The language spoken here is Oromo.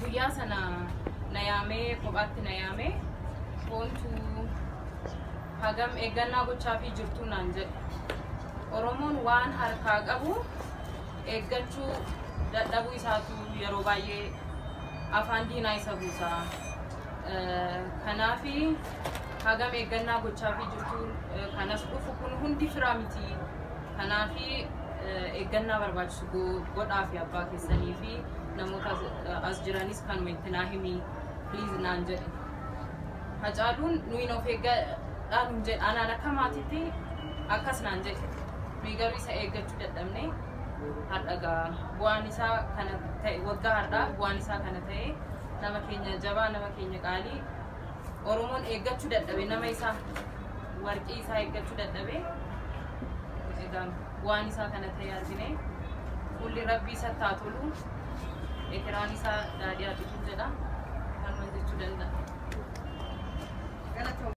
guyyaa sana nayaamee kophaatti nayaamee foontu hagam eeggannaa gochaa fi jirtu naan jedhe. Oromoon waan harkaa qabu eeggachuu dadhabuu isaatu yeroo baay'ee afaan diinaa isa buusa. Kanaafi hagam eeggannaa gochaa fi jirtu kanas dhufu kun hundi firaa miti. Kanaafi eeggannaa barbaachisu godhaa fi abbaa keessanii fi namoota as jiranis kanuma itti naa himi please naan jedhe. Hacaaluun nuyi of eeggadhaa nun jedhe anaan akka maatiitti akkas naan jedhe. Nuyi garuu isa eeggachuu dadhabne har'agaa bu'aan isaa kana ta'e waggaa har'aa bu'aan isaa kana ta'e nama keenya jabaa nama keenya qaalii Oromoon eeggachuu dadhabe nama isaa warqii isaa eeggachuu dadhabe egaan bu'aan isaa kana ta'e argine kulli rabbii isa taatolu ekiraan isaa daadhiyaa bituu jedha kan jechuu danda'a.